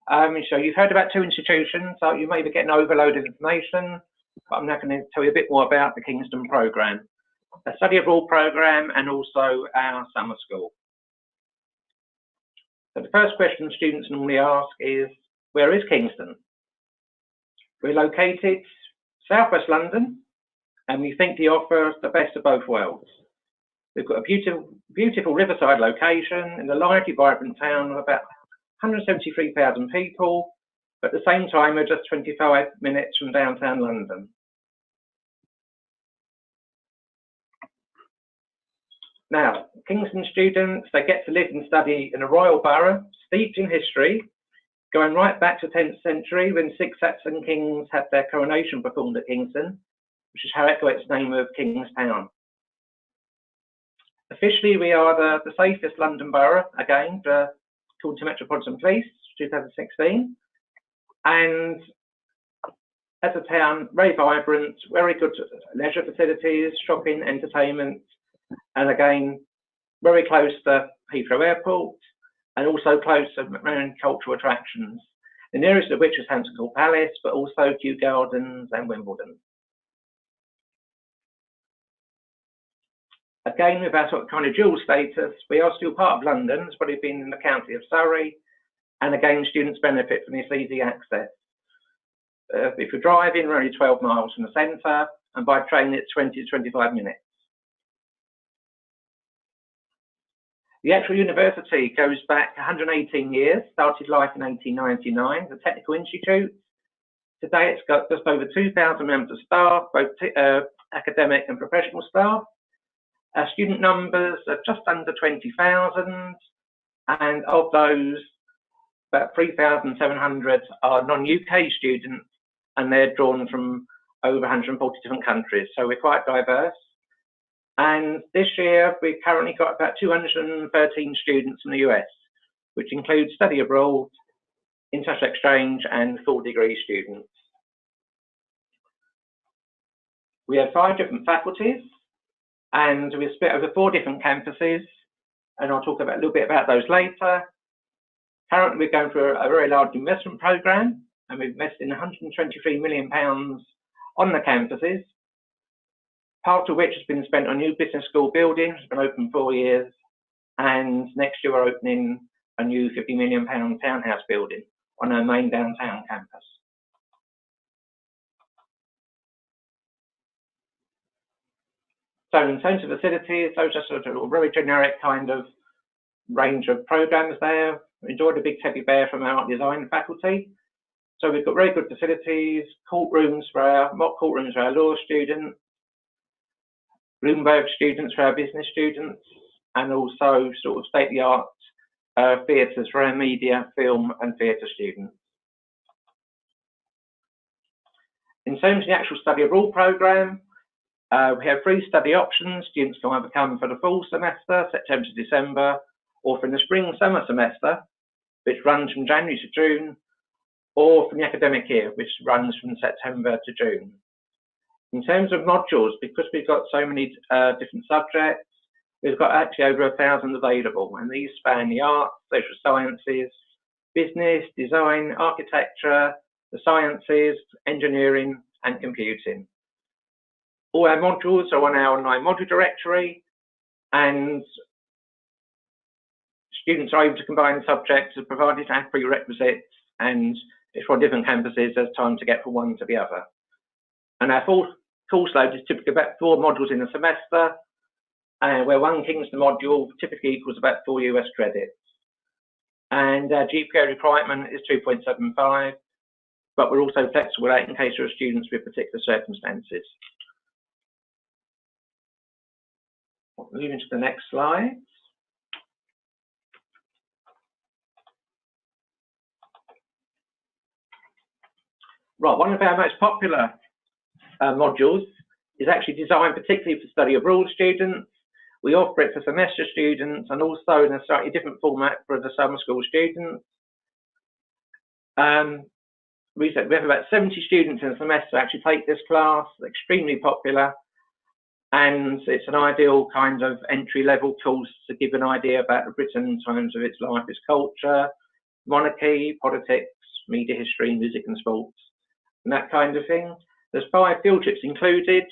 So you've heard about two institutions, so you may be getting overloaded information, but I'm now going to tell you a bit more about the Kingston programme, a study abroad programme, and also our summer school. So the first question students normally ask is, where is Kingston? We're located southwest London, and we think we offer the best of both worlds. We've got a beautiful riverside location in a lively, vibrant town of about 173,000 people, but at the same time we're just 25 minutes from downtown London. Now, Kingston students, they get to live and study in a royal borough, steeped in history, going right back to the 10th century when 6 Saxon kings had their coronation performed at Kingston, which is how it got its name of Kingstown. Officially, we are the safest London borough, again, according to Metropolitan Police, 2016. And as a town, very vibrant, very good leisure facilities, shopping, entertainment, and again, very close to Heathrow Airport, and also close to main cultural attractions, the nearest of which is Hampton Court Palace, but also Kew Gardens and Wimbledon. Again, with our sort of kind of dual status, we are still part of London, but we've been in the county of Surrey, and again, students benefit from this easy access. If you're driving, we're only 12 miles from the centre, and by train, it's 20 to 25 minutes. The actual university goes back 118 years, started life in 1899, the Technical Institute. Today, it's got just over 2,000 members of staff, both academic and professional staff. Our student numbers are just under 20,000, and of those, about 3,700 are non-UK students, and they're drawn from over 140 different countries, so we're quite diverse. And this year, we've currently got about 213 students from the US, which includes study abroad, international exchange, and full degree students. We have 5 different faculties, and we're split over 4 different campuses, and I'll talk a little bit about those later. Currently, we're going through a very large investment programme, and we've invested £123 million on the campuses, part of which has been spent on new business school buildings. It's been open 4 years, and next year we're opening a new £50 million townhouse building on our main downtown campus. So in terms of facilities, those are sort of a very generic kind of range of programs there. We enjoyed a big teddy bear from our art design faculty. So we've got very good facilities, courtrooms for our mock courtrooms for our law students, Bloomberg students for our business students, and also sort of state-of-the-art theatres for our media, film and theatre students. In terms of the actual study abroad programme, we have 3 study options. Students can either come for the full semester, September to December, or from the spring-summer semester, which runs from January to June, or from the academic year, which runs from September to June. In terms of modules, because we've got so many different subjects, we've got actually over 1,000 available, and these span the arts, social sciences, business, design, architecture, the sciences, engineering, and computing. All our modules are on our online module directory, and students are able to combine subjects provided to have prerequisites, and it's from different campuses, there's time to get from one to the other. And our full course load is typically about 4 modules in a semester, where 1 Kingston module typically equals about 4 US credits. And our GPA requirement is 2.75, but we're also flexible in case there are students with particular circumstances. Moving to the next slide. Right, one of our most popular modules is actually designed particularly for study abroad students. We offer it for semester students and also in a slightly different format for the summer school students. We have about 70 students in a semester actually take this class, extremely popular, and it's an ideal kind of entry-level course to give an idea about Britain in terms of its life, its culture, monarchy, politics, media history, music and sports, and that kind of thing. There's 5 field trips included,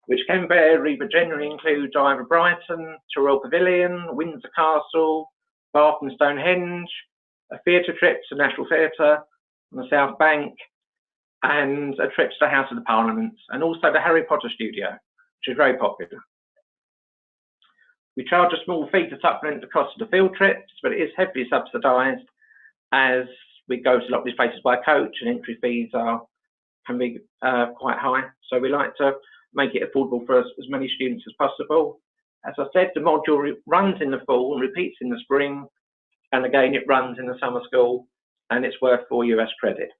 which can vary, but generally include either Brighton to Royal Pavilion, Windsor Castle, Bath and Stonehenge, a theatre trip to the National Theatre on the South Bank, and a trip to the House of the Parliament, and also the Harry Potter studio, which is very popular. We charge a small fee to supplement the cost of the field trips, but it is heavily subsidised as we go to a lot of these places by coach, and entry fees can be quite high. So we like to make it affordable for as many students as possible. As I said, the module runs in the fall and repeats in the spring, and again it runs in the summer school, and it's worth 4 US credits.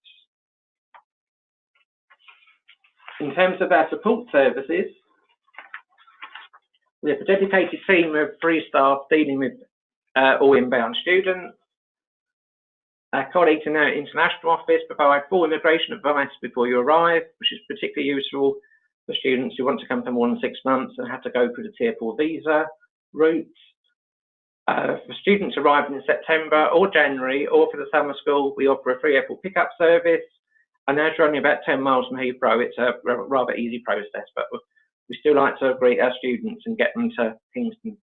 In terms of our support services, we have a dedicated team of 3 staff dealing with all inbound students. Our colleagues in our international office provide full immigration advice before you arrive, which is particularly useful for students who want to come for more than 6 months and have to go through the Tier 4 visa route. For students arriving in September or January, or for the summer school, we offer a free airport pickup service. And as you're only about 10 miles from Heathrow, it's a rather easy process, but we still like to greet our students and get them to Kingston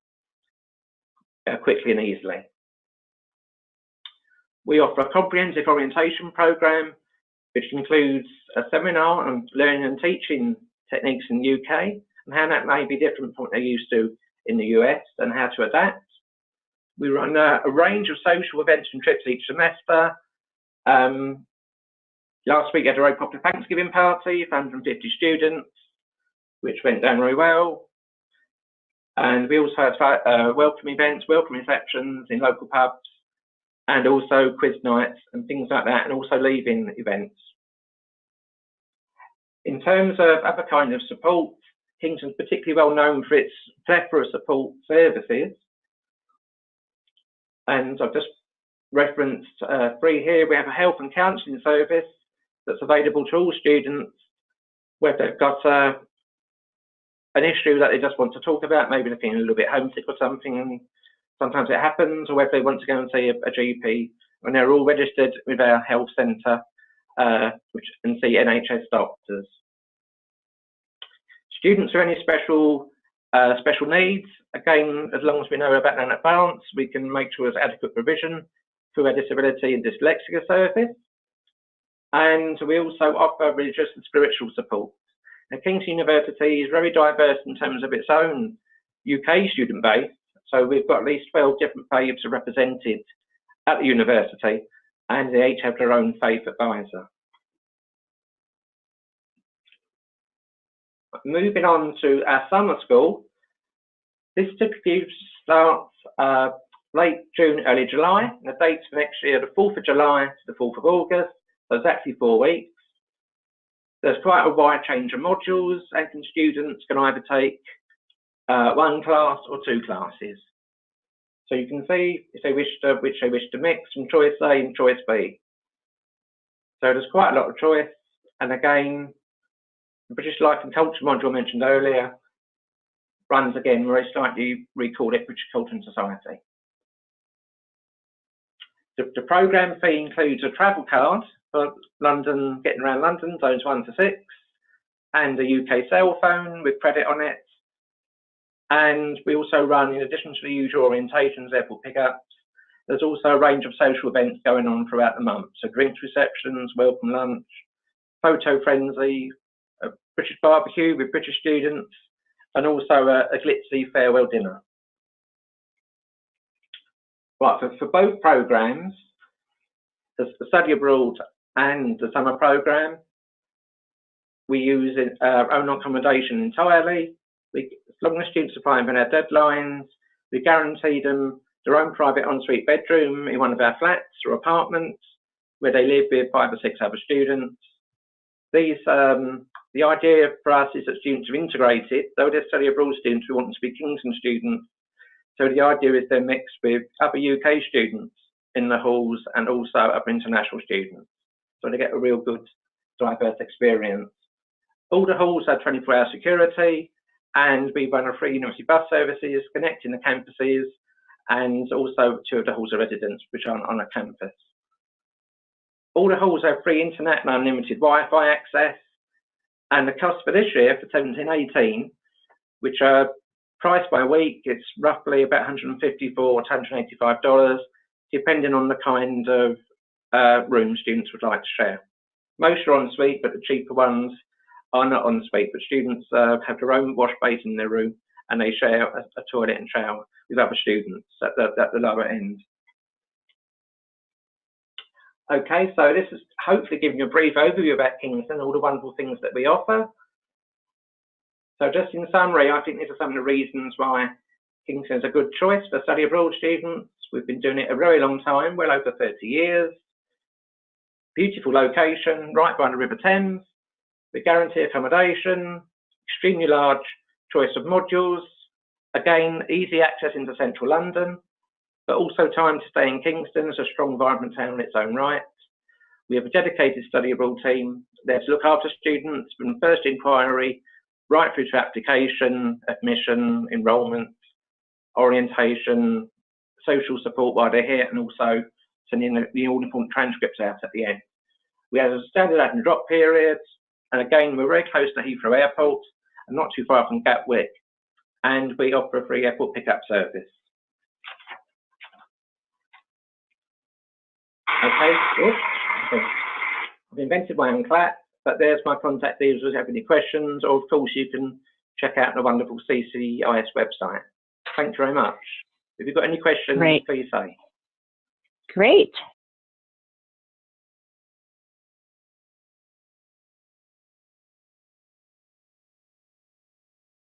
quickly and easily. We offer a comprehensive orientation programme, which includes a seminar on learning and teaching techniques in the UK and how that may be different from what they're used to in the US and how to adapt. We run a range of social events and trips each semester. Last week we had a very popular Thanksgiving party for 150 students, which went down very well. And we also have welcome events, welcome receptions in local pubs, and also quiz nights and things like that, and also leave-in events. In terms of other kinds of support, Kingston's particularly well known for its plethora of support services. And I've just referenced 3 here. We have a health and counselling service that's available to all students, whether they've got an issue that they just want to talk about, maybe they're feeling a little bit homesick or something, and sometimes it happens, or whether they want to go and see a GP, and they're all registered with our health centre and see NHS doctors. Students with any special needs, again, as long as we know about that in advance, we can make sure there's adequate provision through our disability and dyslexia service. And we also offer religious and spiritual support. Now, Kingston University is very diverse in terms of its own UK student base, so we've got at least 12 different faiths represented at the university, and they each have their own faith advisor. Moving on to our summer school, this typically starts late June, early July. The dates for next year, the 4th of July to the 4th of August, so it's actually 4 weeks. There's quite a wide range of modules, and students can either take 1 class or 2 classes. So you can see if they wish to, which they wish to mix from choice A and choice B. So there's quite a lot of choice, and again, the British Life and Culture module mentioned earlier runs again very slightly recalled it British Culture and Society. The programme fee includes a travel card for London, getting around London, zones 1 to 6, and a UK cell phone with credit on it. And we also run, in addition to the usual orientations, airport pickups, there's also a range of social events going on throughout the month. So drinks receptions, welcome lunch, photo frenzy, a British barbecue with British students, and also a glitzy farewell dinner. Right, for both programmes, the study abroad and the summer programme, we use our own accommodation entirely. As long as students apply within our deadlines, we guarantee them their own private ensuite bedroom in one of our flats or apartments where they live with 5 or 6 other students. These, the idea for us is that students are integrated, though they're study abroad students, we want them to be Kingston students. So the idea is they're mixed with other UK students in the halls and also other international students. So they get a real good diverse experience. All the halls have 24-hour security, and we run a free university bus services connecting the campuses, and also 2 of the halls of residence which are on a campus. All the halls have free internet and unlimited Wi-Fi access. And the cost for this year, for 17-18, which are priced by week, it's roughly about $154 to $185, depending on the kind of room students would like to share. Most are en suite, but the cheaper ones are not en suite, but students have their own wash basin in their room, and they share a toilet and shower with other students at the lower end. Okay, so this is hopefully giving you a brief overview about Kingston, all the wonderful things that we offer. So just in summary, I think these are some of the reasons why Kingston is a good choice for study abroad students. We've been doing it a very long time, well over 30 years. Beautiful location, right by the River Thames. We guarantee accommodation, extremely large choice of modules. Again, easy access into central London, but also time to stay in Kingston as a strong, vibrant town in its own right. We have a dedicated study abroad team there to look after students from first inquiry right through to application, admission, enrolment, orientation, social support while they're here, and also sending the all-important transcripts out at the end. We have a standard add and drop period, and again, we're very close to Heathrow Airport and not too far from Gatwick, and we offer a free airport pickup service. Okay, I've invented my own clap, but there's my contact details if you have any questions, or of course you can check out the wonderful CCIS website. Thank you very much. If you've got any questions, please say. Great.